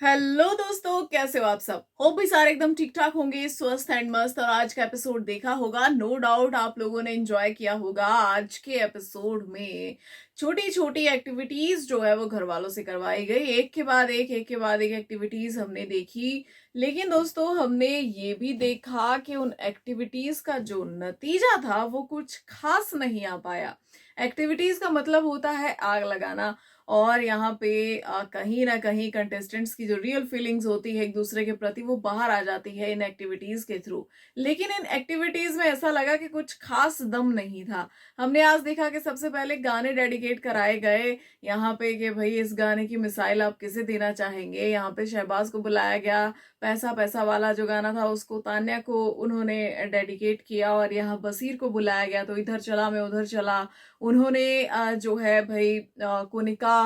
Hello दोस्तों, कैसे हो आप सब। होप भी सारे एकदम ठीक ठाक होंगे, स्वस्थ एंड मस्त। और आज का एपिसोड देखा होगा, नो डाउट आप लोगों ने एंजॉय किया होगा। आज के एपिसोड में छोटी छोटी एक्टिविटीज जो है वो घर वालों से करवाई गई, एक के बाद एक एक्टिविटीज हमने देखी। लेकिन दोस्तों, हमने ये भी देखा कि उन एक्टिविटीज का जो नतीजा था वो कुछ खास नहीं आ पाया। एक्टिविटीज का मतलब होता है आग लगाना। और यहाँ पे कहीं ना कहीं कंटेस्टेंट्स की जो रियल फीलिंग्स होती है एक दूसरे के प्रति, वो बाहर आ जाती है इन एक्टिविटीज के थ्रू। लेकिन इन एक्टिविटीज में ऐसा लगा कि कुछ खास दम नहीं था। हमने आज देखा कि सबसे पहले गाने डेडिकेट कराए गए यहाँ पे कि भाई इस गाने की मिसाइल आप किसे देना चाहेंगे। यहाँ पे शहबाज को बुलाया गया, पैसा पैसा वाला जो गाना था उसको तान्या को उन्होंने डेडिकेट किया। और यहाँ बसीर को बुलाया गया तो इधर चला मैं उधर चला। उन्होंने जो है भाई कोनिका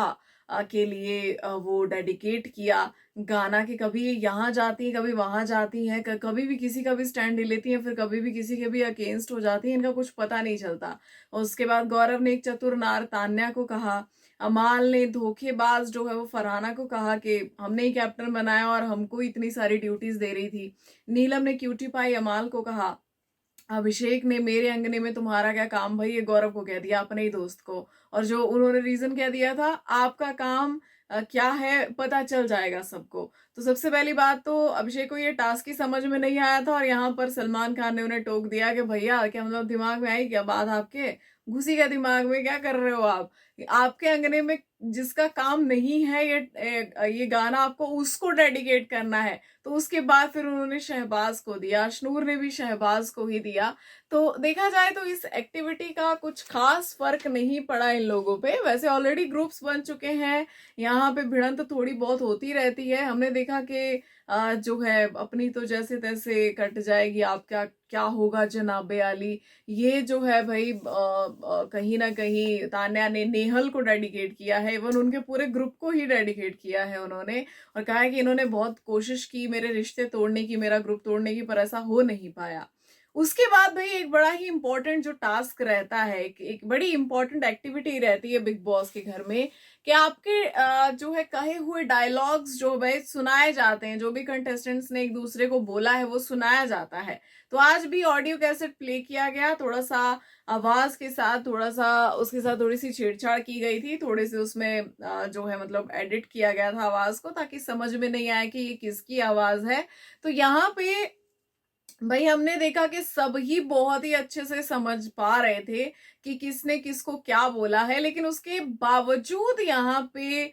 के लिए वो डेडिकेट किया गाना। कि कभी यहाँ जाती है, कभी वहां जाती है, कभी भी किसी का भी स्टैंड ले लेती है, फिर कभी भी किसी के भी अगेंस्ट हो जाती है, इनका कुछ पता नहीं चलता। और उसके बाद गौरव ने एक चतुर नार तान्या को कहा। अमाल ने धोखेबाज जो है वो फरहाना को कहा कि हमने ही कैप्टन बनाया और हमको इतनी सारी ड्यूटीज दे रही थी। नीलम ने क्यूटी पाई अमाल को कहा। अभिषेक ने मेरे अंगने में तुम्हारा क्या काम, भाई ये गौरव को कह दिया, अपने ही दोस्त को। और जो उन्होंने रीजन क्या दिया था, आपका काम क्या है पता चल जाएगा सबको। तो सबसे पहली बात तो अभिषेक को ये टास्क ही समझ में नहीं आया था। और यहाँ पर सलमान खान ने उन्हें टोक दिया कि भैया क्या मतलब दिमाग में आई क्या बात आपके, घुसी का दिमाग में, क्या कर रहे हो आप। आपके अंगने में जिसका काम नहीं है ये गाना आपको उसको डेडिकेट करना है। तो उसके बाद फिर उन्होंने शहबाज को दिया, अशनूर ने भी शहबाज को ही दिया। तो देखा जाए तो इस एक्टिविटी का कुछ खास फर्क नहीं पड़ा इन लोगों पे। वैसे ऑलरेडी ग्रुप्स बन चुके हैं, यहाँ पे भिड़ंत तो थोड़ी बहुत होती रहती है। हमने देखा कि जो है अपनी तो जैसे तैसे कट जाएगी, आपका क्या होगा जनाबे आली। ये जो है भाई कहीं ना कहीं तान्या ने नेहल को डेडिकेट किया है, इवन उनके पूरे ग्रुप को ही डेडिकेट किया है उन्होंने। और कहा है कि इन्होंने बहुत कोशिश की मेरे रिश्ते तोड़ने की, मेरा ग्रुप तोड़ने की, पर ऐसा हो नहीं पाया। उसके बाद भाई एक बड़ा ही इंपॉर्टेंट जो टास्क रहता है, एक बड़ी इंपॉर्टेंट एक्टिविटी रहती है बिग बॉस के घर में, कि आपके जो है कहे हुए डायलॉग्स जो भाई सुनाए जाते हैं, जो भी कंटेस्टेंट्स ने एक दूसरे को बोला है वो सुनाया जाता है। तो आज भी ऑडियो कैसेट प्ले किया गया, थोड़ा सा आवाज के साथ, थोड़ा सा उसके साथ थोड़ी सी छेड़छाड़ की गई थी, थोड़े से उसमें जो है मतलब एडिट किया गया था आवाज को, ताकि समझ में नहीं आए कि ये किसकी आवाज है। तो यहाँ पे भाई हमने देखा कि सब ही बहुत ही अच्छे से समझ पा रहे थे कि किसने किसको क्या बोला है। लेकिन उसके बावजूद यहाँ पे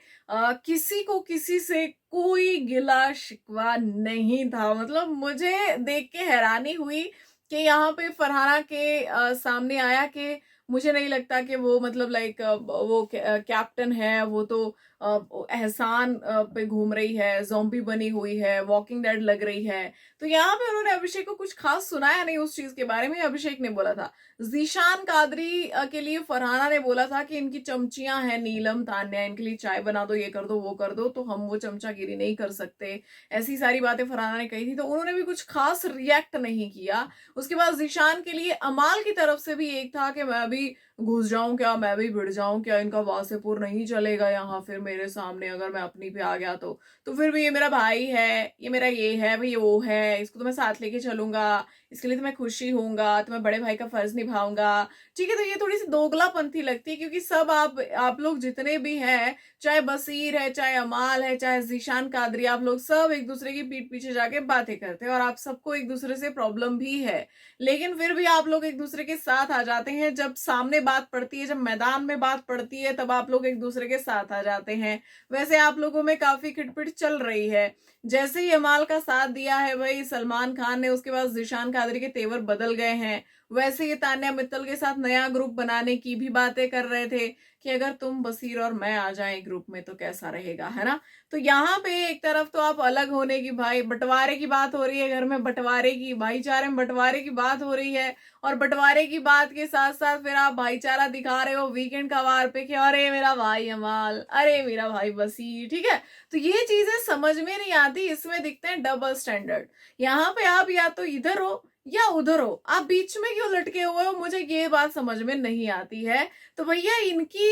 किसी को किसी से कोई गिला शिकवा नहीं था। मतलब मुझे देख के हैरानी हुई कि यहाँ पे फरहाना के सामने आया कि मुझे नहीं लगता कि वो मतलब लाइक वो कैप्टन है, वो तो एहसान पे घूम रही है, जोम्बी बनी हुई है, वॉकिंग डेड लग रही है। तो यहाँ पे उन्होंने अभिषेक को कुछ खास सुनाया नहीं उस चीज के बारे में। अभिषेक ने बोला था, जीशान कादरी के लिए फरहाना ने बोला था कि इनकी चमचियां हैं नीलम तान्या, इनके लिए चाय बना दो, ये कर दो वो कर दो, तो हम वो चमचागिरी नहीं कर सकते। ऐसी सारी बातें फरहाना ने कही थी, तो उन्होंने भी कुछ खास रिएक्ट नहीं किया। उसके बाद जीशान के लिए अमाल की तरफ से भी एक था कि मैं भी घुस जाऊं क्या, मैं भी भिड़ जाऊं क्या, इनका वासेपुर नहीं चलेगा यहाँ फिर मेरे सामने, अगर मैं अपनी पे आ गया तो फिर भी ये मेरा भाई है, ये मेरा ये है, भाई ये वो है, इसको तो मैं साथ लेके चलूंगा, इसके लिए तो मैं खुशी होऊंगा, तो मैं बड़े भाई का फर्ज निभाऊंगा। ठीक है, तो ये थोड़ी सी दोगलापंथी लगती है, क्योंकि सब आप लोग जितने भी हैं, चाहे बसीर है, चाहे अमाल है, चाहे जीशान कादरी, आप लोग सब एक दूसरे की पीठ पीछे जाके बातें करते हैं और आप सबको एक दूसरे से प्रॉब्लम भी है। लेकिन फिर भी आप लोग एक दूसरे के साथ आ जाते हैं। जब सामने बात पड़ती है, जब मैदान में बात पड़ती है, तब आप लोग एक दूसरे के साथ आ जाते हैं। वैसे आप लोगों में काफी खिटपिट चल रही है। जैसे ही अमाल का साथ दिया है भाई सलमान खान ने, उसके बाद जिशान कादरी के तेवर बदल गए हैं। वैसे ही तान्या मित्तल के साथ नया ग्रुप बनाने की भी बातें कर रहे थे कि अगर तुम बसीर और मैं आ जाएं ग्रुप में तो कैसा रहेगा, है ना। तो यहाँ पे एक तरफ तो आप अलग होने की, भाई बंटवारे की बात हो रही है घर में, बंटवारे की, भाईचारे में बंटवारे की बात हो रही है। और बंटवारे की बात के साथ साथ फिर आप भाईचारा दिखा रहे हो वीकेंड का वार पे कि अरे मेरा भाई अमाल, अरे मेरा भाई बसीर। ठीक है, तो ये चीजें समझ में नहीं आती, इसमें दिखते हैं डबल स्टैंडर्ड। यहाँ पे आप या तो इधर हो या उधर हो, आप बीच में क्यों लटके हुए हो, मुझे ये बात समझ में नहीं आती है। तो भैया इनकी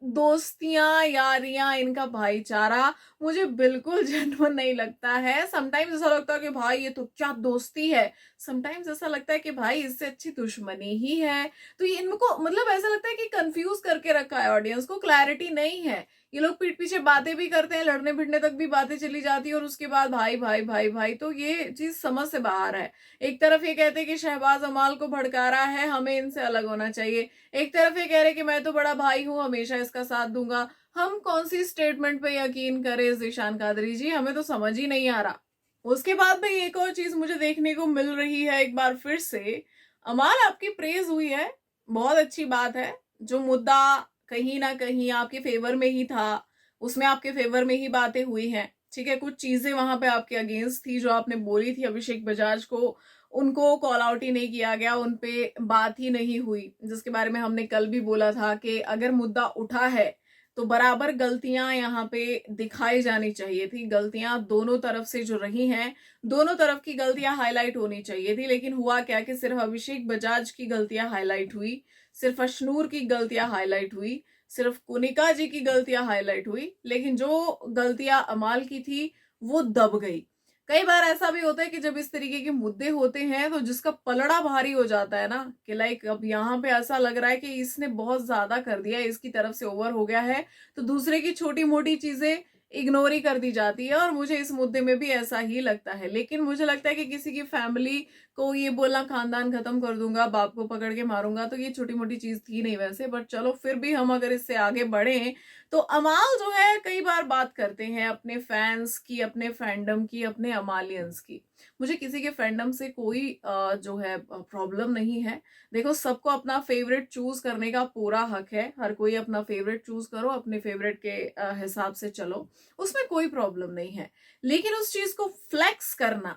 दोस्तियां, यारियां, इनका भाईचारा मुझे बिल्कुल जेन्युइन नहीं लगता है। समटाइम्स ऐसा लगता है कि भाई ये तो क्या दोस्ती है, समटाइम्स ऐसा लगता है कि भाई इससे अच्छी दुश्मनी ही है। तो ये इनको मतलब ऐसा लगता है कि कंफ्यूज करके रखा है ऑडियंस को, क्लैरिटी नहीं है। ये लोग पीठ पीछे बातें भी करते हैं, लड़ने भिड़ने तक भी बातें चली जाती है, और उसके बाद भाई भाई भाई भाई, तो ये चीज समझ से बाहर है। एक तरफ ये कहते हैं कि शहबाज अमाल को भड़का रहा है, हमें इनसे अलग होना चाहिए। एक तरफ ये कह रहे कि मैं तो बड़ा भाई हूं, हमेशा इसका साथ दूंगा। हम कौन सी स्टेटमेंट पे यकीन करें ज़ीशान कादरी जी, हमें तो समझ ही नहीं आ रहा। उसके बाद में एक और चीज मुझे देखने को मिल रही है एक बार फिर से, अमाल आपकी प्रेज हुई है, बहुत अच्छी बात है। जो मुद्दा कहीं ना कहीं आपके फेवर में ही था, उसमें आपके फेवर में ही बातें हुई हैं, ठीक है। कुछ चीजें वहां पे आपके अगेंस्ट थी जो आपने बोली थी अभिषेक बजाज को, उनको कॉल आउट ही नहीं किया गया, उनपे बात ही नहीं हुई, जिसके बारे में हमने कल भी बोला था कि अगर मुद्दा उठा है तो बराबर गलतियां यहाँ पे दिखाई जानी चाहिए थी। गलतियां दोनों तरफ से जो रही हैं, दोनों तरफ की गलतियां हाईलाइट होनी चाहिए थी। लेकिन हुआ क्या कि सिर्फ अभिषेक बजाज की गलतियां हाईलाइट हुई, सिर्फ अशनूर की गलतियां हाईलाइट हुई, सिर्फ कुनिका जी की गलतियां हाईलाइट हुई, लेकिन जो गलतियां अमाल की थी वो दब गई। कई बार ऐसा भी होता है कि जब इस तरीके के मुद्दे होते हैं तो जिसका पलड़ा भारी हो जाता है ना, कि लाइक अब यहाँ पे ऐसा लग रहा है कि इसने बहुत ज्यादा कर दिया, इसकी तरफ से ओवर हो गया है, तो दूसरे की छोटी मोटी चीजें इग्नोर ही कर दी जाती है। और मुझे इस मुद्दे में भी ऐसा ही लगता है। लेकिन मुझे लगता है कि किसी की फैमिली को ये बोलना खानदान खत्म कर दूंगा, बाप को पकड़ के मारूंगा, तो ये छोटी मोटी चीज थी नहीं वैसे, बट चलो फिर भी हम अगर इससे आगे बढ़े तो अमाल जो है कई बार बात करते हैं अपने फैंस की, अपने फैंडम की, अपने अमालियंस की। मुझे किसी के फैंडम से कोई जो है प्रॉब्लम नहीं है। देखो, सबको अपना फेवरेट चूज करने का पूरा हक है, हर कोई अपना फेवरेट चूज करो, अपने फेवरेट के हिसाब से चलो, उसमें कोई प्रॉब्लम नहीं है। लेकिन उस चीज को फ्लेक्स करना,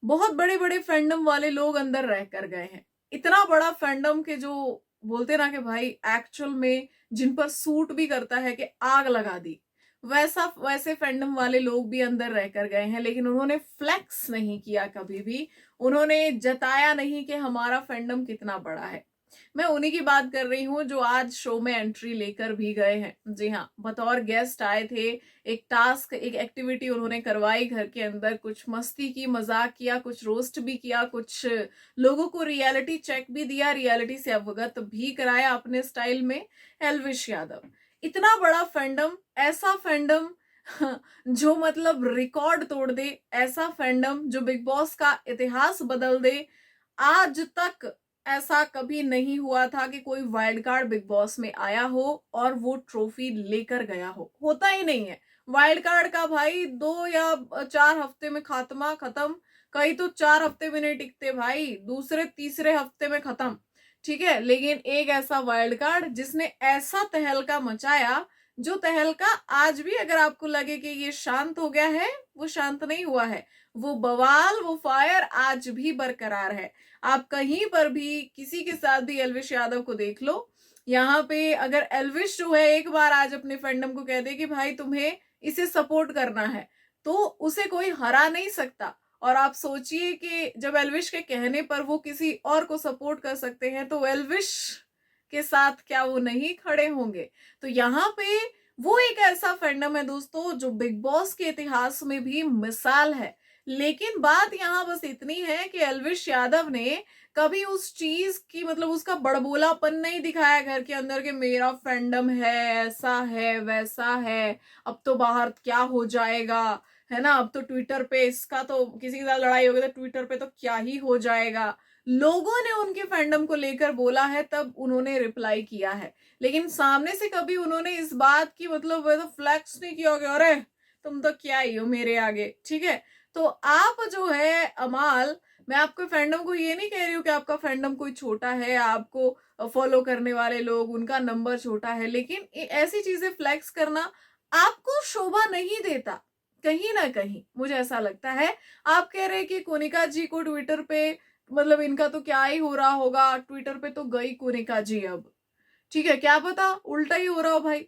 बहुत बड़े बड़े फैंडम वाले लोग अंदर रह कर गए हैं, इतना बड़ा फैंडम के जो बोलते ना कि भाई एक्चुअल में जिन पर सूट भी करता है कि आग लगा दी, वैसा वैसे फैंडम वाले लोग भी अंदर रह कर गए हैं। लेकिन उन्होंने फ्लेक्स नहीं किया कभी भी, उन्होंने जताया नहीं कि हमारा फैंडम कितना बड़ा है। मैं उन्हीं की बात कर रही हूँ जो आज शो में एंट्री लेकर भी गए हैं। जी हाँ, बतौर गेस्ट आए थे, एक टास्क, एक एक्टिविटी उन्होंने करवाई घर के अंदर, कुछ मस्ती की, मजाक किया, कुछ रोस्ट भी किया, कुछ लोगों को रियलिटी चेक भी दिया, रियलिटी से अवगत भी कराया अपने स्टाइल में। एल्विश यादव, इतना बड़ा फैंडम, ऐसा फैंडम जो मतलब रिकॉर्ड तोड़ दे, ऐसा फैंडम जो बिग बॉस का इतिहास बदल दे। आज तक ऐसा कभी नहीं हुआ था कि कोई वाइल्ड कार्ड बिग बॉस में आया हो और वो ट्रॉफी लेकर गया हो, होता ही नहीं है। वाइल्ड कार्ड का भाई 2 या 4 हफ्ते में खात्मा, खत्म। कई तो 4 हफ्ते भी नहीं टिकते भाई, दूसरे तीसरे हफ्ते में खत्म, ठीक है। लेकिन एक ऐसा वाइल्ड कार्ड जिसने ऐसा तहलका मचाया, जो तहलका आज भी अगर आपको लगे कि ये शांत हो गया है, वो शांत नहीं हुआ है। वो बवाल, वो फायर आज भी बरकरार है। आप कहीं पर भी किसी के साथ भी एल्विश यादव को देख लो, यहाँ पे अगर एल्विश जो है एक बार आज अपने फैंडम को कह दे कि भाई तुम्हें इसे सपोर्ट करना है, तो उसे कोई हरा नहीं सकता। और आप सोचिए कि जब एल्विश के कहने पर वो किसी और को सपोर्ट कर सकते हैं, तो एल्विश के साथ क्या वो नहीं खड़े होंगे? तो यहाँ पे वो एक ऐसा फैंडम है दोस्तों जो बिग बॉस के इतिहास में भी मिसाल है। लेकिन बात यहाँ बस इतनी है कि एल्विश यादव ने कभी उस चीज की मतलब उसका बड़बोलापन नहीं दिखाया घर के अंदर कि मेरा फैंडम है, ऐसा है, वैसा है, अब तो बाहर क्या हो जाएगा, है ना, अब तो ट्विटर पे इसका तो किसी के साथ लड़ाई हो गई तो ट्विटर पे तो क्या ही हो जाएगा। लोगों ने उनके फैंडम को लेकर बोला है, तब उन्होंने रिप्लाई किया है। लेकिन सामने से कभी उन्होंने इस बात की मतलब तो फ्लैक्स नहीं किया कि अरे तुम तो क्या ही हो मेरे आगे, ठीक है। तो आप जो है अमाल, मैं आपके फैंडम को ये नहीं कह रही हूँ कि आपका फैंडम कोई छोटा है, आपको फॉलो करने वाले लोग उनका नंबर छोटा है, लेकिन ऐसी चीजें फ्लैक्स करना आपको शोभा नहीं देता। कहीं ना कहीं मुझे ऐसा लगता है, आप कह रहे कि कोनिका जी को ट्विटर पे मतलब इनका तो क्या ही हो रहा होगा, ट्विटर पे तो गई कोनिका जी अब, ठीक है, क्या पता उल्टा ही हो रहा हो भाई,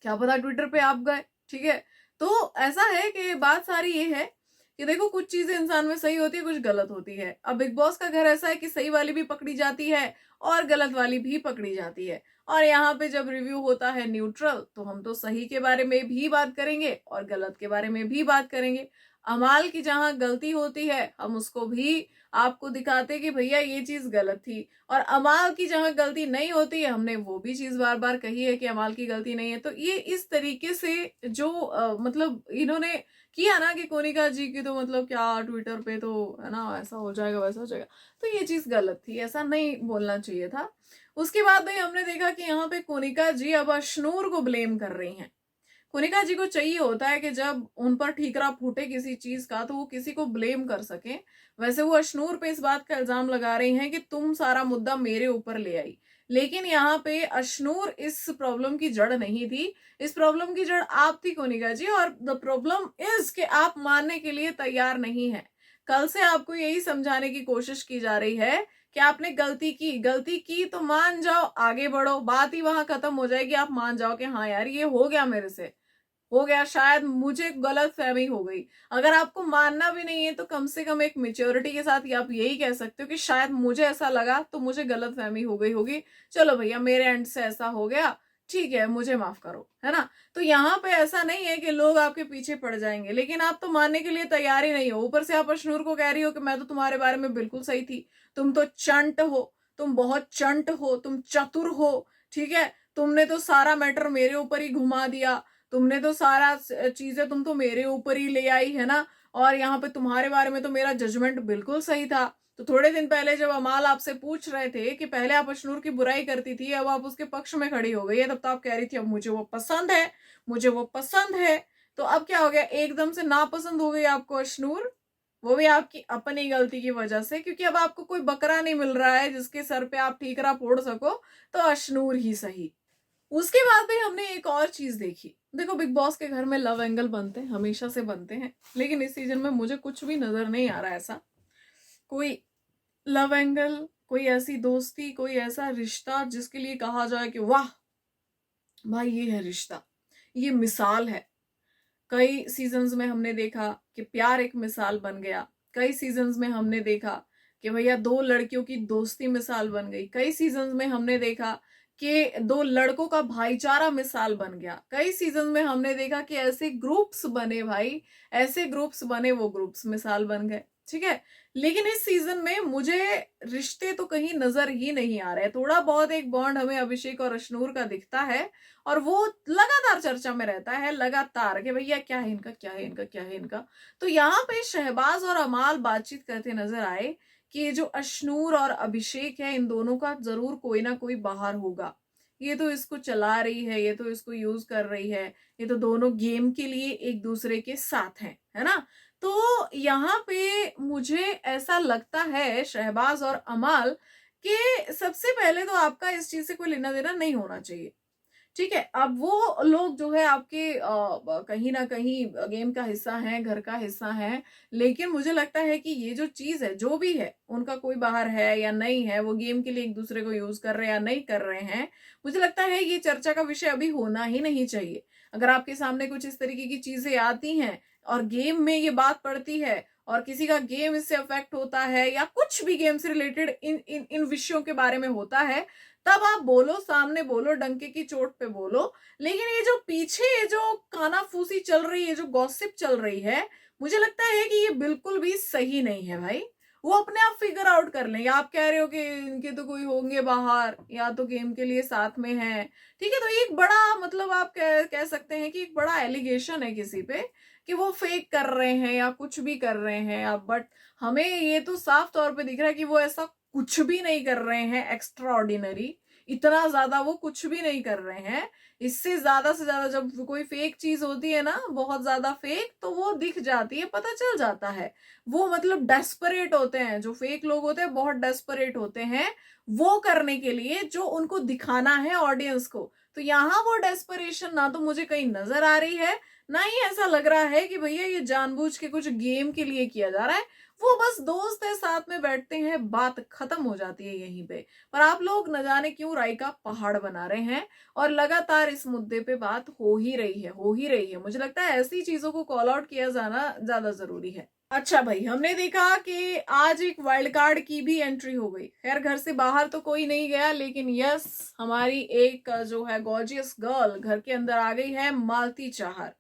क्या पता ट्विटर पे आप गए, ठीक है। तो ऐसा है कि बात सारी ये है कि देखो कुछ चीजें इंसान में सही होती है, कुछ गलत होती है। अब बिग बॉस का घर ऐसा है कि सही वाली भी पकड़ी जाती है और गलत वाली भी पकड़ी जाती है। और यहाँ पे जब रिव्यू होता है न्यूट्रल, तो हम तो सही के बारे में भी बात करेंगे और गलत के बारे में भी बात करेंगे। अमाल की जहां गलती होती है हम उसको भी आपको दिखाते कि भैया ये चीज गलत थी, और अमाल की जहां गलती नहीं होती है हमने वो भी चीज बार बार कही है कि अमाल की गलती नहीं है। तो ये इस तरीके से जो मतलब इन्होंने किया ना कि कोनिका जी की तो मतलब क्या ट्विटर पे तो है ना ऐसा हो जाएगा वैसा हो जाएगा, तो ये चीज गलत थी, ऐसा नहीं बोलना चाहिए था। उसके बाद भाई हमने देखा कि यहाँ पे कोनिका जी अब अशनूर को ब्लेम कर रही हैं। कोनिका जी को चाहिए होता है कि जब उन पर ठीकरा फूटे किसी चीज का तो वो किसी को ब्लेम कर सके। वैसे वो अशनूर पे इस बात का इल्जाम लगा रही हैं कि तुम सारा मुद्दा मेरे ऊपर ले आई, लेकिन यहाँ पे अशनूर इस प्रॉब्लम की जड़ नहीं थी। इस प्रॉब्लम की जड़ आप थी कोनिका जी, और द प्रॉब्लम इज कि आप मानने के लिए तैयार नहीं है। कल से आपको यही समझाने की कोशिश की जा रही है कि आपने गलती की तो मान जाओ, आगे बढ़ो, बात ही वहां खत्म हो जाएगी। आप मान जाओ कि हाँ यार ये हो गया, मेरे से हो गया, शायद मुझे गलत फहमी हो गई। अगर आपको मानना भी नहीं है तो कम से कम एक मेच्योरिटी के साथ आप यही कह सकते हो कि शायद मुझे ऐसा लगा तो मुझे गलत फहमी हो गई होगी, चलो भैया मेरे एंड से ऐसा हो गया, ठीक है मुझे माफ करो, है ना। तो यहाँ पे ऐसा नहीं है कि लोग आपके पीछे पड़ जाएंगे, लेकिन आप तो मानने के लिए तैयार ही नहीं हो। ऊपर से आप अशनूर को कह रही हो कि मैं तो तुम्हारे बारे में बिल्कुल सही थी, तुम तो चंट हो, तुम बहुत चंट हो, तुम चतुर हो, ठीक है, तुमने तो सारा मैटर मेरे ऊपर ही घुमा दिया, तुमने तो सारा चीजें तुम तो मेरे ऊपर ही ले आई, है ना। और यहाँ पे तुम्हारे बारे में तो मेरा जजमेंट बिल्कुल सही था। तो थोड़े दिन पहले जब अमाल आपसे पूछ रहे थे कि पहले आप अशनूर की बुराई करती थी, अब आप उसके पक्ष में खड़ी हो गई है, तब तो आप कह रही थी अब मुझे वो पसंद है, मुझे वो पसंद है। तो अब क्या हो गया, एकदम से नापसंद हो गई आपको अशनूर, वो भी आपकी अपनी गलती की वजह से, क्योंकि अब आपको कोई बकरा नहीं मिल रहा है जिसके सर पे आप ठीकरा फोड़ सको, तो अशनूर ही सही। उसके बाद भी हमने एक और चीज देखी। देखो बिग बॉस के घर में लव एंगल बनते हैं, हमेशा से बनते हैं, लेकिन इस सीजन में मुझे कुछ भी नजर नहीं आ रहा ऐसा कोई लव एंगल, कोई ऐसी दोस्ती, कोई ऐसा रिश्ता जिसके लिए कहा जाए कि वाह भाई ये है रिश्ता, ये मिसाल है। कई सीजन्स में हमने देखा कि प्यार एक मिसाल बन गया, कई सीजन्स में हमने देखा कि भैया दो लड़कियों की दोस्ती मिसाल बन गई, कई सीजन्स में हमने देखा कि दो लड़कों का भाईचारा मिसाल बन गया, कई सीजन में हमने देखा कि ऐसे ग्रुप्स बने भाई, ऐसे ग्रुप्स बने, वो ग्रुप्स मिसाल बन गए, ठीक है। लेकिन इस सीजन में मुझे रिश्ते तो कहीं नजर ही नहीं आ रहे। थोड़ा बहुत एक बॉन्ड हमें अभिषेक और अशनूर का दिखता है, और वो लगातार चर्चा में रहता है, लगातार कि भैया क्या है इनका, क्या है इनका, क्या है इनका। तो यहाँ पे शहबाज और अमाल बातचीत करते नजर आए कि ये जो अशनूर और अभिषेक है इन दोनों का जरूर कोई ना कोई बाहर होगा, ये तो इसको चला रही है, ये तो इसको यूज कर रही है, ये तो दोनों गेम के लिए एक दूसरे के साथ हैं, है ना। तो यहाँ पे मुझे ऐसा लगता है शहबाज और अमाल कि सबसे पहले तो आपका इस चीज से कोई लेना देना नहीं होना चाहिए, ठीक है। अब वो लोग जो है आपके कहीं ना कहीं गेम का हिस्सा है, घर का हिस्सा है, लेकिन मुझे लगता है कि ये जो चीज है जो भी है, उनका कोई बाहर है या नहीं है, वो गेम के लिए एक दूसरे को यूज कर रहे हैं या नहीं कर रहे हैं, मुझे लगता है ये चर्चा का विषय अभी होना ही नहीं चाहिए। अगर आपके सामने कुछ इस तरीके की चीजें आती हैं और गेम में ये बात पड़ती है और किसी का गेम इससे अफेक्ट होता है या कुछ भी गेम से रिलेटेड इन इन इन विषयों के बारे में होता है, तब आप बोलो, सामने बोलो, डंके की चोट पे बोलो। लेकिन ये जो पीछे ये जो कानाफूसी चल रही है, जो गॉसिप चल रही है, मुझे लगता है कि ये बिल्कुल भी सही नहीं है भाई। वो अपने आप फिगर आउट कर लेंगे। आप कह रहे हो कि इनके तो कोई होंगे बाहर या तो गेम के लिए साथ में है, ठीक है, तो एक बड़ा मतलब आप कह सकते हैं कि एक बड़ा एलिगेशन है किसी पे कि वो फेक कर रहे हैं या कुछ भी कर रहे हैं आप, बट हमें ये तो साफ तौर पे दिख रहा है कि वो ऐसा कुछ भी नहीं कर रहे हैं एक्स्ट्रा ऑर्डिनरी, इतना ज्यादा वो कुछ भी नहीं कर रहे हैं। इससे ज्यादा से ज्यादा जब कोई फेक चीज होती है ना, बहुत ज्यादा फेक, तो वो दिख जाती है, पता चल जाता है। वो मतलब डेस्परेट होते हैं, जो फेक लोग होते हैं बहुत डेस्परेट होते हैं वो करने के लिए जो उनको दिखाना है ऑडियंस को। तो यहाँ वो डेस्परेशन ना तो मुझे कहीं नजर आ रही है, ना ही ऐसा लग रहा है कि भैया ये जानबूझ के कुछ गेम के लिए किया जा रहा है। वो बस दोस्त है, साथ में बैठते हैं, बात खत्म हो जाती है यहीं पे। पर आप लोग न जाने क्यों राई का पहाड़ बना रहे हैं और लगातार इस मुद्दे पे बात हो ही रही है। मुझे लगता है ऐसी चीजों को कॉल आउट किया जाना ज्यादा जरूरी है। अच्छा भाई, हमने देखा कि आज एक वाइल्ड कार्ड की भी एंट्री हो गई। खैर घर से बाहर तो कोई नहीं गया, लेकिन यस, हमारी एक जो है गॉर्जियस गर्ल घर के अंदर आ गई है, मालती चाहर।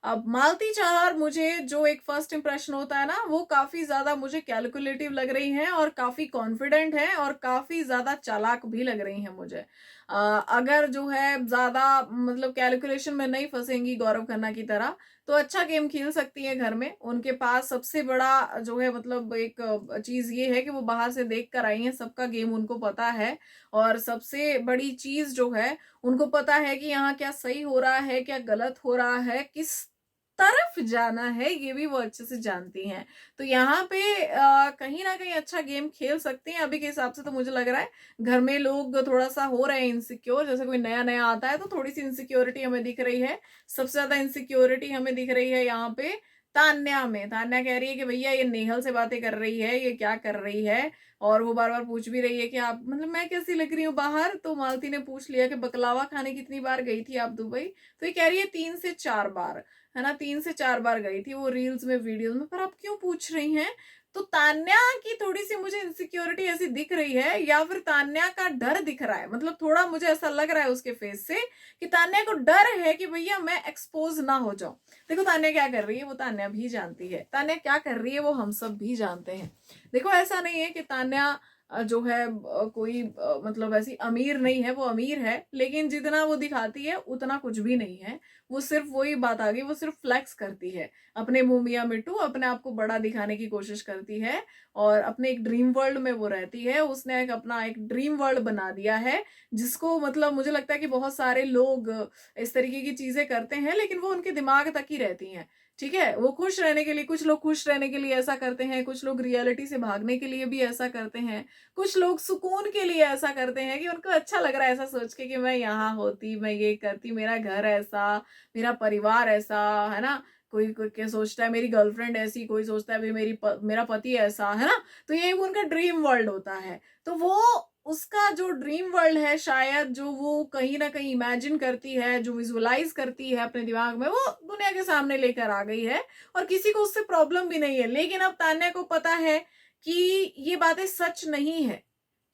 अब मालती चाहर, मुझे जो एक फर्स्ट इंप्रेशन होता है ना, वो काफी ज्यादा मुझे कैलकुलेटिव लग रही हैं और काफी कॉन्फिडेंट है और काफी ज्यादा चालाक भी लग रही हैं मुझे। अगर जो है ज्यादा मतलब कैलकुलेशन में नहीं फंसेंगी गौरव खन्ना की तरह, तो अच्छा गेम खेल सकती है घर में। उनके पास सबसे बड़ा जो है मतलब एक चीज ये है कि वो बाहर से देख कर आई हैं, सबका गेम उनको पता है। और सबसे बड़ी चीज जो है, उनको पता है कि यहाँ क्या सही हो रहा है, क्या गलत हो रहा है, किस तरफ जाना है, ये भी वो अच्छे से जानती हैं। तो यहाँ पे कहीं ना कहीं अच्छा गेम खेल सकती हैं। अभी के हिसाब से तो मुझे लग रहा है घर में लोग थोड़ा सा हो रहे हैं इनसिक्योर। जैसे कोई नया नया आता है तो थोड़ी सी इनसिक्योरिटी हमें दिख रही है। सबसे ज्यादा इनसिक्योरिटी हमें दिख रही है यहाँ पे तान्या में। तान्या कह रही है कि भैया ये नेहल से बातें कर रही है, ये क्या कर रही है। और वो बार बार पूछ भी रही है कि आप मतलब मैं कैसी लग रही हूँ बाहर। तो मालती ने पूछ लिया कि बकलावा खाने कितनी बार गई थी आप दुबई। तो ये कह रही है 3 से 4 बार, है ना, 3 से 4 बार गई थी वो रील्स में, वीडियोस में। पर आप क्यों पूछ रही हैं? तो तान्या की थोड़ी सी मुझे इनसिक्योरिटी ऐसी दिख रही है, या फिर तान्या का डर दिख रहा है। मतलब थोड़ा मुझे ऐसा लग रहा है उसके फेस से कि तान्या को डर है कि भैया मैं एक्सपोज ना हो जाऊं। देखो तान्या क्या कर रही है वो तान्या भी जानती है। तान्या क्या कर रही है वो हम सब भी जानते हैं। देखो ऐसा नहीं है कि तान्या जो है कोई मतलब ऐसी अमीर नहीं है। वो अमीर है, लेकिन जितना वो दिखाती है उतना कुछ भी नहीं है। वो सिर्फ वही बात आ गई, वो सिर्फ फ्लेक्स करती है अपने मुंह मियां मिट्टू, अपने आप को बड़ा दिखाने की कोशिश करती है। और अपने एक ड्रीम वर्ल्ड में वो रहती है। उसने अपना एक ड्रीम वर्ल्ड बना दिया है, जिसको मतलब मुझे लगता है कि बहुत सारे लोग इस तरीके की चीजें करते हैं, लेकिन वो उनके दिमाग तक ही रहती हैं। ठीक है, वो खुश रहने के लिए, कुछ लोग खुश रहने के लिए ऐसा करते हैं, कुछ लोग रियलिटी से भागने के लिए भी ऐसा करते हैं, कुछ लोग सुकून के लिए ऐसा करते हैं कि उनको अच्छा लग रहा है ऐसा सोच के कि मैं यहाँ होती, मैं ये करती, मेरा घर ऐसा, मेरा परिवार ऐसा, है ना। कोई कोई क्या सोचता है मेरी गर्लफ्रेंड ऐसी, कोई सोचता है भाई मेरा पति ऐसा, है ना। तो ये उनका ड्रीम वर्ल्ड होता है। तो वो उसका जो ड्रीम वर्ल्ड है, शायद जो वो कहीं ना कहीं इमेजिन करती है, जो विजुअलाइज करती है अपने दिमाग में, वो दुनिया के सामने लेकर आ गई है। और किसी को उससे प्रॉब्लम भी नहीं है। लेकिन अब तान्या को पता है कि ये बातें सच नहीं है।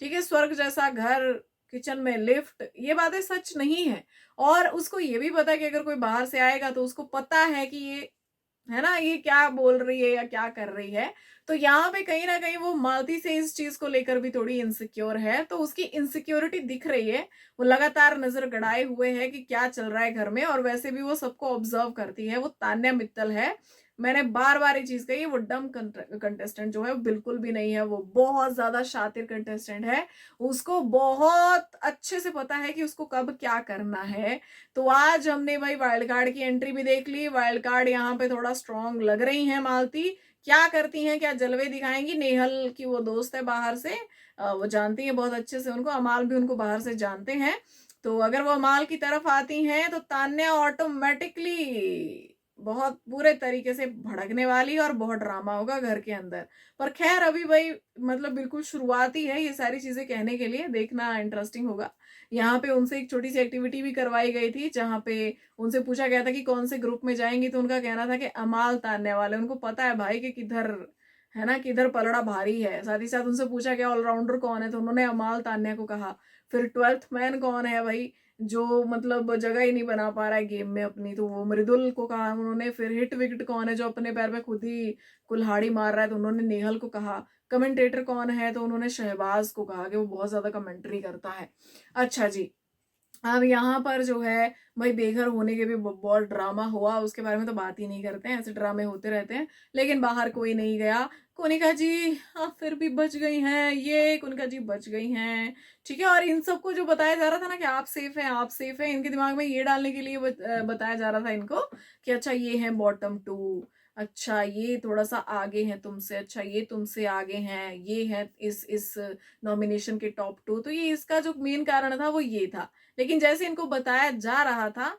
ठीक है, स्वर्ग जैसा घर, किचन में लिफ्ट, ये बातें सच नहीं है। और उसको ये भी पता है कि अगर कोई बाहर से आएगा तो उसको पता है कि ये, है ना, ये क्या बोल रही है या क्या कर रही है। तो यहाँ पे कहीं ना कहीं वो मालती से इस चीज को लेकर भी थोड़ी इनसिक्योर है। तो उसकी इनसिक्योरिटी दिख रही है। वो लगातार नजर गड़ाए हुए है कि क्या चल रहा है घर में। और वैसे भी वो सबको ऑब्जर्व करती है। वो तान्या मित्तल है। मैंने बार बार ये चीज कही, वो डम कंटेस्टेंट जो है वो बिल्कुल भी नहीं है। वो बहुत ज्यादा शातिर कंटेस्टेंट है। उसको बहुत अच्छे से पता है कि उसको कब क्या करना है। तो आज हमने भाई वाइल्ड कार्ड की एंट्री भी देख ली। वाइल्ड कार्ड यहाँ पे थोड़ा स्ट्रांग लग रही है मालती। क्या करती हैं, क्या जलवे दिखाएंगी। नेहल की वो दोस्त है बाहर से, वो जानती है बहुत अच्छे से उनको। अमाल भी उनको बाहर से जानते हैं। तो अगर वो अमाल की तरफ आती हैं तो तान्या ऑटोमेटिकली बहुत बुरे तरीके से भड़कने वाली और बहुत ड्रामा होगा घर के अंदर। पर खैर अभी भाई मतलब बिल्कुल शुरुआती है ये सारी चीजें कहने के लिए, देखना इंटरेस्टिंग होगा। यहाँ पे उनसे एक छोटी सी एक्टिविटी भी करवाई गई थी, जहाँ पे उनसे पूछा गया था कि कौन से ग्रुप में जाएंगी। तो उनका कहना था कि अमाल तानने वाले। उनको पता है भाई कि किधर, है ना, किधर पलड़ा भारी है। साथ ही साथ उनसे पूछा गया ऑलराउंडर कौन है, तो उन्होंने अमाल तान्या को कहा। फिर 12th मैन कौन है भाई, जो मतलब जगह ही नहीं बना पा रहा है गेम में अपनी, तो वो मृदुल को कहा उन्होंने। फिर हिट विकेट कौन है, जो अपने पैर पे खुद ही कुल्हाड़ी मार रहा है, तो उन्होंने नेहल को कहा। कमेंटेटर कौन है, तो उन्होंने शहबाज को कहा कि वो बहुत ज्यादा कमेंट्री करता है। अच्छा जी, अब यहाँ पर जो है भाई बेघर होने के भी बहुत ड्रामा हुआ। उसके बारे में तो बात ही नहीं करते हैं, ऐसे ड्रामे होते रहते हैं। लेकिन बाहर कोई नहीं गया। कोनिका जी हाँ फिर भी बच गई हैं, ये कोनिका जी बच गई हैं। ठीक है, और इन सबको जो बताया जा रहा था ना कि आप सेफ हैं, आप सेफ हैं, इनके दिमाग में ये डालने के लिए बताया जा रहा था इनको कि अच्छा ये है बॉटम 2, अच्छा ये थोड़ा सा आगे हैं तुमसे, अच्छा ये तुमसे आगे हैं, ये है इस नॉमिनेशन के टॉप 2। तो ये इसका जो मेन कारण था वो ये था। लेकिन जैसे इनको बताया जा रहा था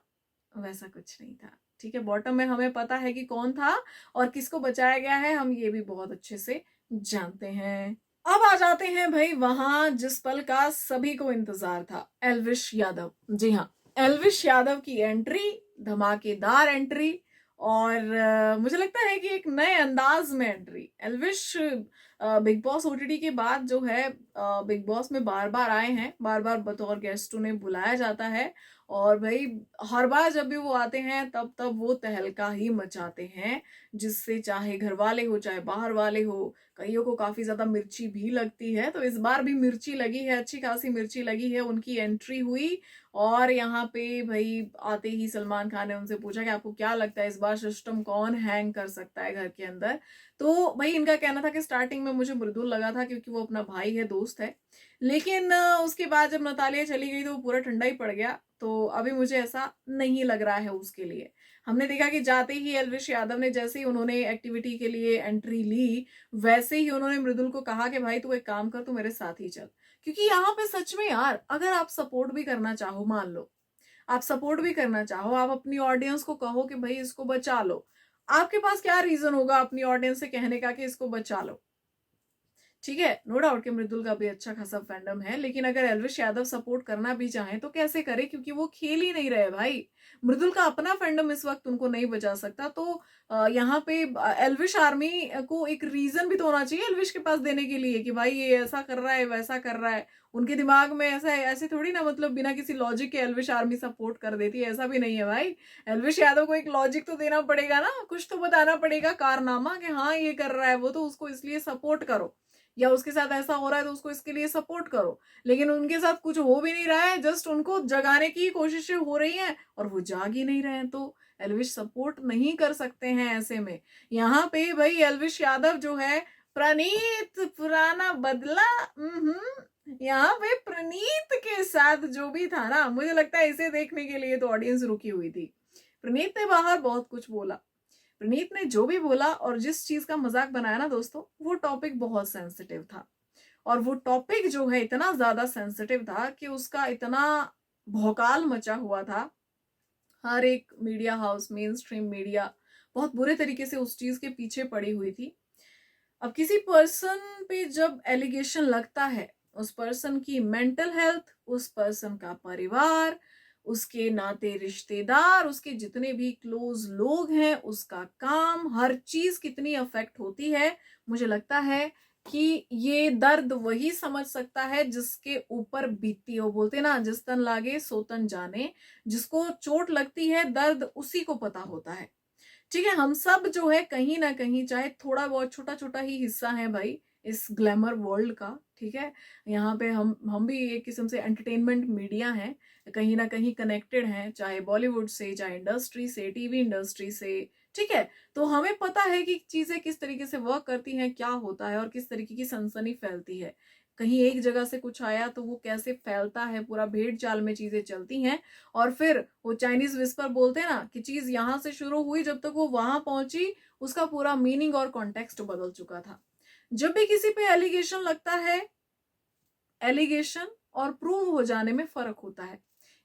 वैसा कुछ नहीं था। ठीक है, बॉटम में हमें पता है कि कौन था और किसको बचाया गया है, हम ये भी बहुत अच्छे से जानते हैं। अब आ जाते हैं भाई वहां जिस पल का सभी को इंतजार था, एल्विश यादव। जी हाँ, एल्विश यादव की एंट्री, धमाकेदार एंट्री, और मुझे लगता है कि एक नए अंदाज में entry. Elvish big boss OTT के बाद जो है बिग बॉस में बार बार आए हैं, बार बार बतौर गेस्ट उन्हें बुलाया जाता है, और भाई हर बार जब भी वो आते हैं तब तब वो तहलका ही मचाते हैं, जिससे चाहे घर वाले हो चाहे बाहर वाले हो, कईयों को काफी ज्यादा मिर्ची भी लगती है। तो इस बार भी मिर्ची लगी है, अच्छी खासी मिर्ची लगी है। उनकी एंट्री हुई और यहाँ पे भाई आते ही सलमान खान ने उनसे पूछा कि आपको क्या लगता है इस बार सिस्टम कौन हैंग कर सकता है घर के अंदर। तो भाई इनका कहना था कि स्टार्टिंग में मुझे मृदुल लगा था क्योंकि वो अपना भाई है, दोस्त है, लेकिन उसके बाद जब नतालिया चली गई तो वो पूरा ठंडा ही पड़ गया। तो अभी मुझे ऐसा नहीं लग रहा है उसके लिए। हमने देखा कि जाते ही एल्विश यादव ने, जैसे ही उन्होंने एक्टिविटी के लिए एंट्री ली, वैसे ही उन्होंने मृदुल को कहा कि भाई तू एक काम कर, तू मेरे साथ ही चल। क्योंकि यहाँ पे सच में यार, अगर आप सपोर्ट भी करना चाहो, मान लो आप सपोर्ट भी करना चाहो, आप अपनी ऑडियंस को कहो कि भाई इसको बचा लो, आपके पास क्या रीजन होगा अपनी ऑडियंस से कहने का कि इसको बचा लो? ठीक है, नो डाउट कि मृदुल का भी अच्छा खासा फैंडम है, लेकिन अगर एल्विश यादव सपोर्ट करना भी चाहे तो कैसे करे, क्योंकि वो खेल ही नहीं रहे भाई। मृदुल का अपना फैंडम इस वक्त उनको नहीं बचा सकता। तो यहाँ पे एल्विश आर्मी को एक रीजन भी तो होना चाहिए एल्विश के पास देने के लिए कि भाई ये ऐसा कर रहा है वैसा कर रहा है। उनके दिमाग में ऐसा है, ऐसे थोड़ी ना, मतलब बिना किसी लॉजिक के एल्विश आर्मी सपोर्ट कर देती है, ऐसा भी नहीं है भाई। एल्विश यादव को एक लॉजिक तो देना पड़ेगा ना, कुछ तो बताना पड़ेगा, कारनामा कि हाँ ये कर रहा है वो, तो उसको इसलिए सपोर्ट करो, या उसके साथ ऐसा हो रहा है तो उसको इसके लिए सपोर्ट करो। लेकिन उनके साथ कुछ हो भी नहीं रहा है, जस्ट उनको जगाने की कोशिशें हो रही हैं और वो जाग ही नहीं रहे हैं, तो एल्विश सपोर्ट नहीं कर सकते हैं ऐसे में। यहाँ पे भाई एल्विश यादव जो है, प्रणीत पुराना बदला, यहाँ पे प्रणीत के साथ जो भी था ना, मुझे लगता है इसे देखने के लिए तो ऑडियंस रुकी हुई थी। प्रणीत ने बाहर बहुत कुछ बोला, प्रणीत ने जो भी बोला और जिस चीज का मजाक बनाया ना दोस्तों, वो टॉपिक बहुत सेंसिटिव था। और वो टॉपिक जो है इतना ज्यादा सेंसिटिव था कि उसका इतना भौकाल मचा हुआ था। हर एक media house, main stream media बहुत बुरे तरीके से उस चीज के पीछे पड़ी हुई थी। अब किसी पर्सन पे जब एलिगेशन लगता है, उस पर्सन की मेंटल हेल्थ, उस पर्सन का परिवार, उसके नाते रिश्तेदार, उसके जितने भी क्लोज लोग हैं, उसका काम, हर चीज कितनी अफेक्ट होती है। मुझे लगता है कि ये दर्द वही समझ सकता है जिसके ऊपर बीतती हो। बोलते ना, जिस तन लागे सो तन जाने। जिसको चोट लगती है, दर्द उसी को पता होता है। ठीक है, हम सब जो है कहीं ना कहीं, चाहे थोड़ा बहुत छोटा छोटा ही हिस्सा है भाई इस ग्लैमर वर्ल्ड का। ठीक है, यहाँ पे हम भी एक किस्म से एंटरटेनमेंट मीडिया हैं, कहीं ना कहीं कनेक्टेड हैं, चाहे बॉलीवुड से, चाहे इंडस्ट्री से, टीवी इंडस्ट्री से। ठीक है, तो हमें पता है कि चीजें किस तरीके से वर्क करती हैं, क्या होता है और किस तरीके की सनसनी फैलती है। कहीं एक जगह से कुछ आया तो वो कैसे फैलता है, पूरा भेड़ चाल में चीजें चलती हैं। और फिर वो चाइनीज विस्पर बोलते हैं ना कि चीज यहां से शुरू हुई, जब तक वो वहां पहुंची उसका पूरा मीनिंग और कॉन्टेक्स्ट बदल चुका था। जब भी किसी पे एलिगेशन लगता है, एलिगेशन और प्रूव हो जाने में फर्क होता है।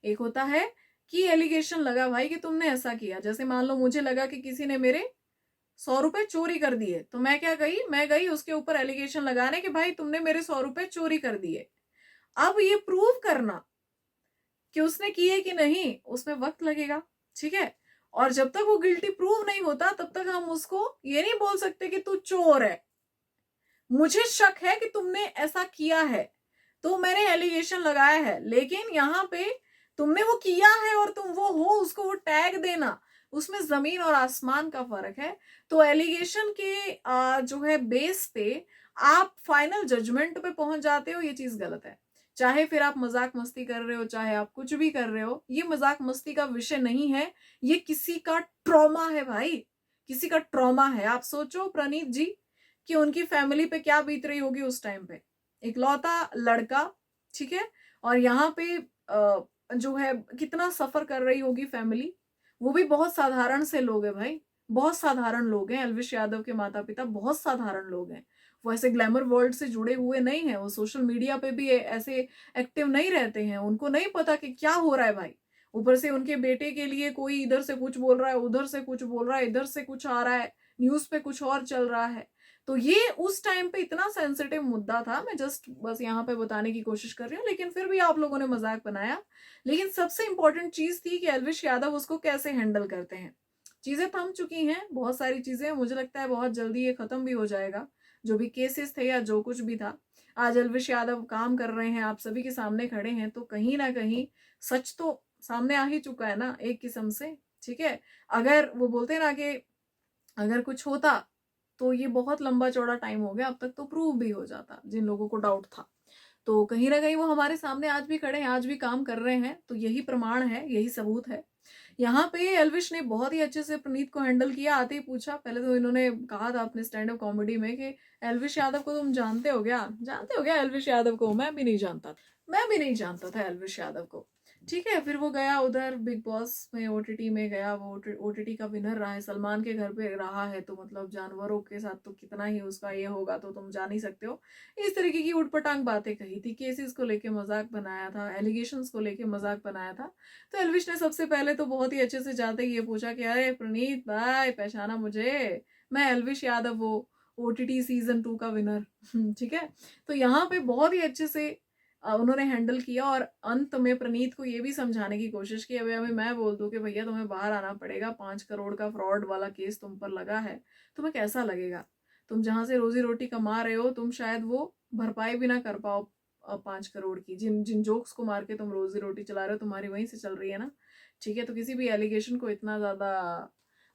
एक होता है कि एलिगेशन लगा भाई कि तुमने ऐसा किया, जैसे मान लो मुझे लगा कि किसी ने मेरे 100 रुपए चोरी कर दिए, तो मैं क्या गई, मैं गई उसके ऊपर एलिगेशन लगाने कि भाई तुमने मेरे 100 रुपए चोरी कर दिए। अब ये प्रूव करना कि उसने किए कि नहीं, उसमें वक्त लगेगा। ठीक है, और जब तक वो गिल्टी प्रूव नहीं होता तब तक हम उसको ये नहीं बोल सकते कि तू चोर है, मुझे शक है कि तुमने ऐसा किया है तो मैंने एलिगेशन लगाया है। लेकिन यहाँ पे तुमने वो किया है और तुम वो हो, उसको वो टैग देना, उसमें जमीन और आसमान का फर्क है। तो एलिगेशन के जो है बेस पे आप फाइनल जजमेंट पे पहुंच जाते हो, ये चीज गलत है। चाहे फिर आप मजाक मस्ती कर रहे हो, चाहे आप कुछ भी कर रहे हो, ये मजाक मस्ती का विषय नहीं है, ये किसी का ट्रॉमा है भाई, किसी का ट्रॉमा है। आप सोचो प्रणीत जी कि उनकी फैमिली पे क्या बीत रही होगी उस टाइम पे, इकलौता लड़का, ठीक है, और यहाँ पे जो है कितना सफर कर रही होगी फैमिली। वो भी बहुत साधारण से लोग हैं भाई, बहुत साधारण लोग हैं। एल्विश यादव के माता पिता बहुत साधारण लोग हैं, वो ऐसे ग्लैमर वर्ल्ड से जुड़े हुए नहीं हैं, वो सोशल मीडिया पे भी ऐसे एक्टिव नहीं रहते हैं, उनको नहीं पता कि क्या हो रहा है भाई। ऊपर से उनके बेटे के लिए कोई इधर से कुछ बोल रहा है, उधर से कुछ बोल रहा है, इधर से कुछ आ रहा है, न्यूज पे कुछ और चल रहा है। तो ये उस टाइम पे इतना सेंसिटिव मुद्दा था, मैं जस्ट बस यहाँ पे बताने की कोशिश कर रही हूँ, लेकिन फिर भी आप लोगों ने मजाक बनाया। लेकिन सबसे इंपॉर्टेंट चीज थी कि एल्विश यादव उसको कैसे हैंडल करते हैं। चीजें थम चुकी हैं, बहुत सारी चीजें, मुझे लगता है बहुत जल्दी ये खत्म भी हो जाएगा, जो भी केसेस थे या जो कुछ भी था। आज एल्विश यादव काम कर रहे हैं, आप सभी के सामने खड़े हैं, तो कहीं ना कहीं सच तो सामने आ ही चुका है ना एक किस्म से। ठीक है, अगर वो बोलते ना कि अगर कुछ होता तो ये बहुत लंबा चौड़ा टाइम हो गया, अब तक तो प्रूव भी हो जाता जिन लोगों को डाउट था। तो कहीं ना कहीं वो हमारे सामने आज भी खड़े हैं, आज भी काम कर रहे हैं, तो यही प्रमाण है, यही सबूत है। यहाँ पे एल्विश ने बहुत ही अच्छे से प्रणीत को हैंडल किया। आते ही पूछा, पहले तो इन्होंने कहा था अपने स्टैंड अप कॉमेडी में कि एल्विश यादव को तुम जानते हो क्या? जानते हो क्या एल्विश यादव को? मैं भी नहीं जानता, मैं भी नहीं जानता था एल्विश यादव को। ठीक है, फिर वो गया उधर बिग बॉस में, ओटीटी में गया, वो ओटीटी का विनर रहा है, सलमान के घर पे रहा है, तो मतलब जानवरों के साथ तो कितना ही उसका ये होगा, तो तुम जान ही सकते हो। इस तरीके की उटपटांग बातें कही थी, केसेस को लेके मजाक बनाया था, एलिगेशंस को लेके मजाक बनाया था। तो एल्विश ने सबसे पहले तो बहुत ही अच्छे से जाते ही ये पूछा कि अरे प्रणीत भाई, पहचाना मुझे? मैं एल्विश यादव, वो ओटीटी सीजन 2 का विनर। ठीक है, तो यहाँ पे बहुत ही अच्छे से उन्होंने हैंडल किया, और अंत में प्रणीत को ये भी समझाने की कोशिश की, अभी मैं बोल दूं कि भैया तुम्हें बाहर आना पड़ेगा, 5 करोड़ का फ्रॉड वाला केस तुम पर लगा है, तुम्हें कैसा लगेगा? तुम जहां से रोजी रोटी कमा रहे हो, तुम शायद वो भरपाई भी ना कर पाओ 5 करोड़ की, जिन जिन जोक्स को मार के तुम रोजी रोटी चला रहे हो, तुम्हारी वहीं से चल रही है ना। ठीक है, तो किसी भी एलिगेशन को इतना ज्यादा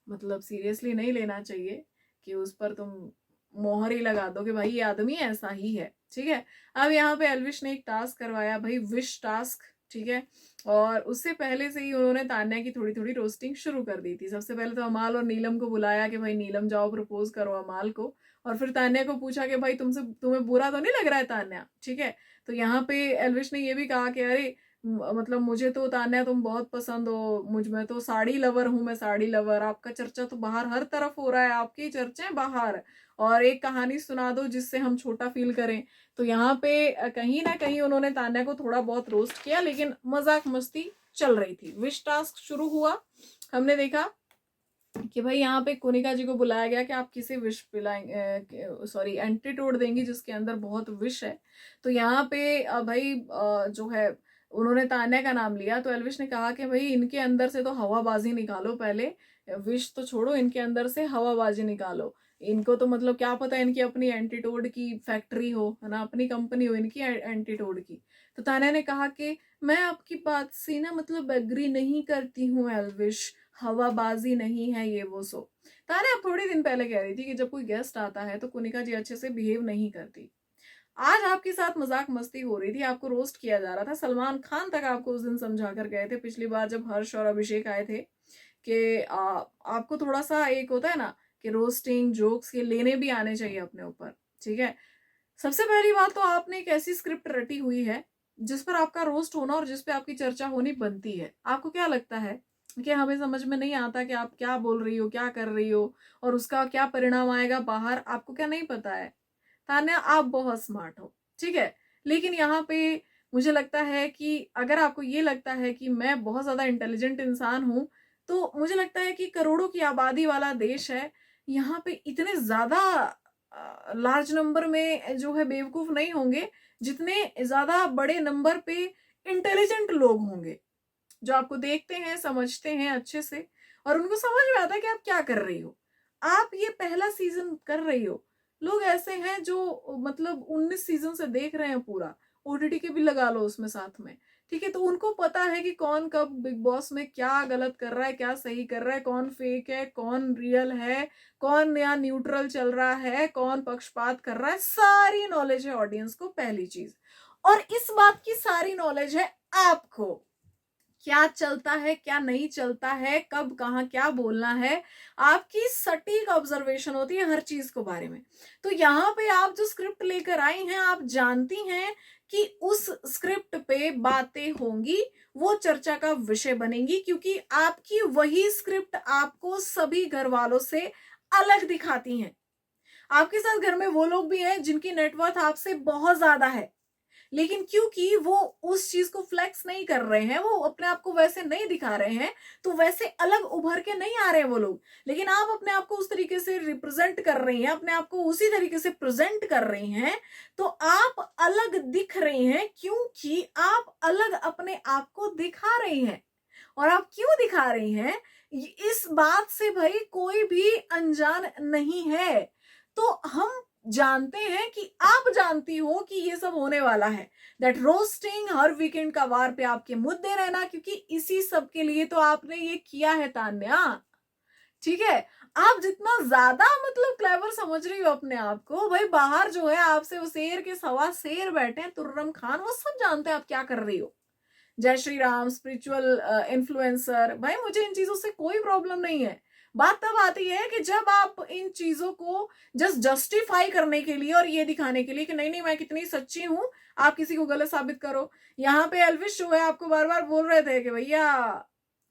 मतलब सीरियसली नहीं लेना चाहिए कि उस पर तुम मोहर ही लगा दो कि भाई ये आदमी ऐसा ही है। ठीक है, अब यहाँ पे एल्विश ने एक टास्क करवाया भाई, विश टास्क। ठीक है, और उससे पहले से ही उन्होंने तान्या की थोड़ी थोड़ी रोस्टिंग शुरू कर दी थी। सबसे पहले तो अमाल और नीलम को बुलाया कि भाई नीलम जाओ प्रपोज करो अमाल को, और फिर तान्या को पूछा कि भाई तुमसे तुम्हें बुरा तो नहीं लग रहा है तान्या? ठीक है, तो यहाँ पे एल्विश ने ये भी कहा कि अरे मतलब मुझे तो तान्या तुम बहुत पसंद हो, मुझ में तो साड़ी लवर हूं, मैं साड़ी लवर, आपका चर्चा तो बाहर हर तरफ हो रहा है, आपके ही चर्चे हैं बाहर, और एक कहानी सुना दो जिससे हम छोटा फील करें। तो यहाँ पे कहीं ना कहीं उन्होंने तान्या को थोड़ा बहुत रोस्ट किया, लेकिन मजाक मस्ती चल रही थी। विश टास्क शुरू हुआ, हमने देखा कि भाई यहाँ पे कोनिका जी को बुलाया गया कि आप किसे विश पिलाएंगे, सॉरी एंटीटोड देंगी जिसके अंदर बहुत विश है। तो यहाँ पे भाई जो है उन्होंने तान्या का नाम लिया, तो एल्विश ने कहा कि भाई इनके अंदर से तो हवाबाजी निकालो पहले, विश तो छोड़ो, इनके अंदर से हवाबाजी निकालो। इनको तो मतलब क्या पता इनकी अपनी एंटीटोड की फैक्ट्री हो, है ना, अपनी कंपनी हो इनकी एंटीटोड की। तो तान्या ने कहा कि मैं आपकी बात से ना मतलब एग्री नहीं करती हूँ एल्विश, हवाबाजी नहीं है ये वो सो। तान्या थोड़े दिन पहले कह रही थी कि जब कोई गेस्ट आता है तो कोनिका जी अच्छे से बिहेव नहीं करती। आज आपके साथ मजाक मस्ती हो रही थी, आपको रोस्ट किया जा रहा था, सलमान खान तक आपको उस दिन समझा कर गए थे पिछली बार जब हर्ष और अभिषेक आए थे कि आपको थोड़ा सा एक होता है ना कि रोस्टिंग जोक्स के लेने भी आने चाहिए अपने ऊपर। ठीक है, सबसे पहली बात तो आपने एक ऐसी स्क्रिप्ट रटी हुई है जिस पर आपका रोस्ट होना और जिस पे आपकी चर्चा होनी बनती है। आपको क्या लगता है कि हमें समझ में नहीं आता कि आप क्या बोल रही हो, क्या कर रही हो, और उसका क्या परिणाम आएगा बाहर, आपको क्या नहीं पता है? तान्या आप बहुत स्मार्ट हो, ठीक है, लेकिन यहाँ पे मुझे लगता है कि अगर आपको ये लगता है कि मैं बहुत ज्यादा इंटेलिजेंट इंसान हूं, तो मुझे लगता है कि करोड़ों की आबादी वाला देश है, यहाँ पे इतने ज्यादा लार्ज नंबर में जो है बेवकूफ नहीं होंगे जितने ज्यादा बड़े नंबर पे इंटेलिजेंट लोग होंगे, जो आपको देखते हैं, समझते हैं अच्छे से, और उनको समझ में आता है कि आप क्या कर रही हो। आप ये पहला सीजन कर रही हो, लोग ऐसे हैं जो मतलब 19 सीजन से देख रहे हैं पूरा, ओटीटी के भी लगा लो उसमें साथ में। ठीक है, तो उनको पता है कि कौन कब बिग बॉस में क्या गलत कर रहा है, क्या सही कर रहा है, कौन फेक है, कौन रियल है, कौन नया न्यूट्रल चल रहा है, कौन पक्षपात कर रहा है, सारी नॉलेज है ऑडियंस को, पहली चीज। और इस बात की सारी नॉलेज है आपको, क्या चलता है क्या नहीं चलता है, कब कहाँ क्या बोलना है, आपकी सटीक ऑब्जर्वेशन होती है हर चीज को बारे में। तो यहाँ पे आप जो स्क्रिप्ट लेकर आई हैं, आप जानती हैं कि उस स्क्रिप्ट पे बातें होंगी, वो चर्चा का विषय बनेंगी, क्योंकि आपकी वही स्क्रिप्ट आपको सभी घर वालों से अलग दिखाती हैं। आपके साथ घर में वो लोग भी हैं जिनकी नेटवर्थ आपसे बहुत ज्यादा है, लेकिन क्योंकि वो उस चीज को फ्लेक्स नहीं कर रहे हैं, वो अपने आप को वैसे नहीं दिखा रहे हैं, तो वैसे अलग उभर के नहीं आ रहे हैं वो लोग। लेकिन आप अपने आप को उस तरीके से रिप्रेजेंट कर रही हैं, अपने आप को उसी तरीके से प्रेजेंट कर रही हैं, तो आप अलग दिख रही हैं क्योंकि आप अलग अपने आप को दिखा रही हैं। और आप क्यों दिखा रही हैं, इस बात से भाई कोई भी अनजान नहीं है। तो हम जानते हैं कि आप जानती हो कि ये सब होने वाला है, दैट रोस्टिंग, हर वीकेंड का वार पे आपके मुद्दे रहना, क्योंकि इसी सब के लिए तो आपने ये किया है तान्या। ठीक है, आप जितना ज्यादा मतलब क्लेवर समझ रही हो अपने आप को, भाई बाहर जो है आपसे वो शेर के सवा शेर बैठे हैं, तुर्रम खान, वो सब जानते हैं आप क्या कर रही हो। जय श्री राम, स्पिरिचुअल इन्फ्लुएंसर, भाई मुझे इन चीजों से कोई प्रॉब्लम नहीं है। बात तब आती है कि जब आप इन चीजों को जस्ट जस्टिफाई करने के लिए और ये दिखाने के लिए कि नहीं नहीं मैं कितनी सच्ची हूं, आप किसी को गलत साबित करो। यहाँ पे एल्विश जो है आपको बार बार बोल रहे थे कि भैया,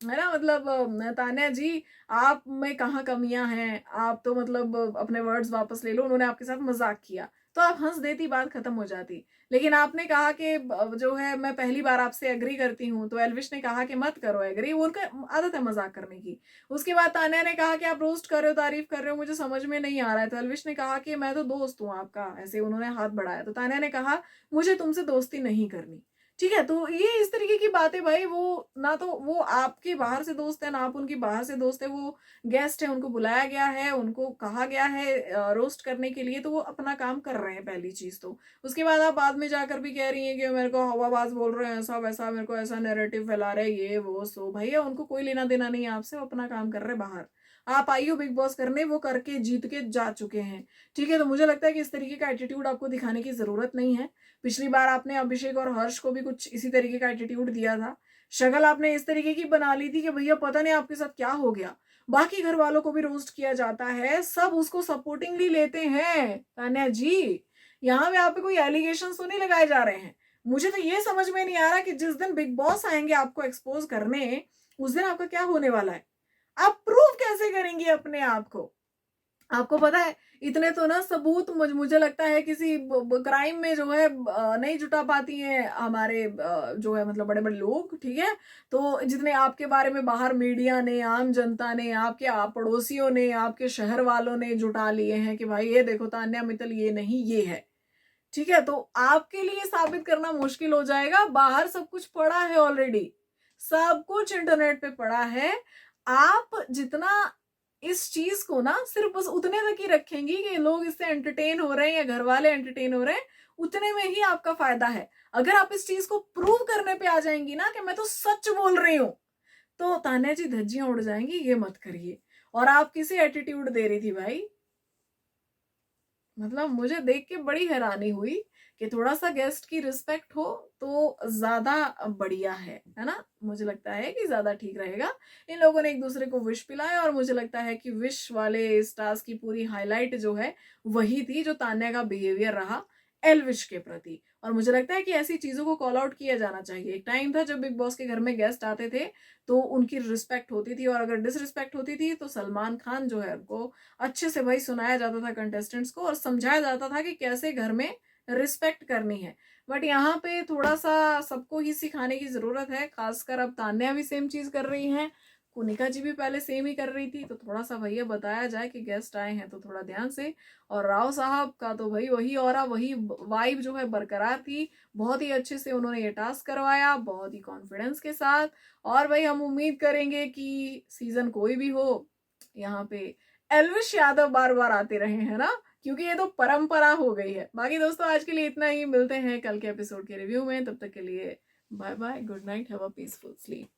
है ना, मतलब तान्या जी आप में कहाँ कमियां हैं, आप तो मतलब अपने वर्ड्स वापस ले लो, उन्होंने आपके साथ मजाक किया तो आप हंस देती, बात खत्म हो जाती। लेकिन आपने कहा कि जो है मैं पहली बार आपसे एग्री करती हूँ, तो एल्विश ने कहा कि मत करो एग्री, वो उनका आदत है मजाक करने की। उसके बाद तान्या ने कहा कि आप रोस्ट कर रहे हो, तारीफ कर रहे हो, मुझे समझ में नहीं आ रहा है। तो एल्विश ने कहा कि मैं तो दोस्त हूँ आपका, ऐसे उन्होंने हाथ बढ़ाया। तो तान्या ने कहा मुझे तुमसे दोस्ती नहीं करनी। ठीक है, तो ये इस तरीके की बातें भाई, वो ना तो वो आपके बाहर से दोस्त है ना आप उनकी बाहर से दोस्त है, वो गेस्ट है, उनको बुलाया गया है, उनको कहा गया है रोस्ट करने के लिए, तो वो अपना काम कर रहे हैं पहली चीज तो। उसके बाद आप बाद में जाकर भी कह रही हैं कि मेरे को हवाबाज बोल रहे हैं, ऐसा वैसा, मेरे को ऐसा नैरेटिव फैला रहे हैं, ये वो सो। भैया उनको कोई लेना देना नहीं है आपसे, वो अपना काम कर रहे हैं बाहर। आप आई हो बिग बॉस करने, वो करके जीत के जा चुके हैं। ठीक है, तो मुझे लगता है कि इस तरीके का एटीट्यूड आपको दिखाने की जरूरत नहीं है। पिछली बार आपने अभिषेक और हर्ष को भी कुछ इसी तरीके का एटीट्यूड दिया था। शक्ल आपने इस तरीके की बना ली थी कि भैया पता नहीं आपके साथ क्या हो गया। बाकी घर वालों को भी रोस्ट किया जाता है, सब उसको सपोर्टिंगली लेते हैं तान्या जी। यहाँ पे आप पे कोई एलिगेशन तो नहीं लगाए जा रहे हैं। मुझे तो ये समझ में नहीं आ रहा कि जिस दिन बिग बॉस आएंगे आपको एक्सपोज करने, उस दिन आपका क्या होने वाला है। आप प्रूव कैसे करेंगी अपने आप को। आपको पता है इतने तो ना सबूत मुझे लगता है किसी क्राइम में जो है नहीं जुटा पाती हैं हमारे जो है मतलब बड़े बड़े लोग। ठीक है, तो जितने आपके बारे में बाहर मीडिया ने, आम जनता ने, आपके पड़ोसियों ने, आपके शहर वालों ने जुटा लिए हैं कि भाई ये देखो तान्या मित्तल ये नहीं ये है। ठीक है, तो आपके लिए साबित करना मुश्किल हो जाएगा। बाहर सब कुछ पड़ा है ऑलरेडी, सब कुछ इंटरनेट पे पड़ा है। आप जितना इस चीज को ना सिर्फ बस उतने तक ही रखेंगी कि लोग इससे एंटरटेन हो रहे हैं या घर वाले एंटरटेन हो रहे हैं, उतने में ही आपका फायदा है। अगर आप इस चीज को प्रूव करने पे आ जाएंगी ना कि मैं तो सच बोल रही हूं, तो तान्या जी धज्जियां उड़ जाएंगी, ये मत करिए। और आप किसी एटीट्यूड दे रही थी भाई, मतलब मुझे देख के बड़ी हैरानी हुई कि थोड़ा सा गेस्ट की रिस्पेक्ट हो तो ज्यादा बढ़िया है ना। मुझे लगता है कि ज्यादा ठीक रहेगा। इन लोगों ने एक दूसरे को विश पिलाया और मुझे लगता है कि विश वाले इस टास्क की पूरी हाईलाइट जो है वही थी जो तान्या का बिहेवियर रहा एलविश के प्रति। और मुझे लगता है कि ऐसी चीजों को कॉल आउट किया जाना चाहिए। एक टाइम था जब बिग बॉस के घर में गेस्ट आते थे तो उनकी रिस्पेक्ट होती थी, और अगर डिसरिस्पेक्ट होती थी तो सलमान खान जो है उनको अच्छे से भाई सुनाया जाता था कंटेस्टेंट्स को, और समझाया जाता था कि कैसे घर में रिस्पेक्ट करनी है। बट यहाँ पे थोड़ा सा सबको ही सिखाने की जरूरत है, खासकर अब तान्या भी सेम चीज कर रही हैं, कुनिका जी भी पहले सेम ही कर रही थी। तो थोड़ा सा भैया बताया जाए कि गेस्ट आए हैं तो थोड़ा ध्यान से। और राव साहब का तो भाई वही और वही वाइब जो है बरकरार थी। बहुत ही अच्छे से उन्होंने ये टास्क करवाया, बहुत ही कॉन्फिडेंस के साथ। और भाई हम उम्मीद करेंगे कि सीजन कोई भी हो, यहाँ पे एल्विश यादव बार बार आते रहे, है ना, क्योंकि ये तो परंपरा हो गई है। बाकी दोस्तों आज के लिए इतना ही, मिलते हैं कल के एपिसोड के रिव्यू में। तब तक के लिए bye bye, good night, have a peaceful sleep.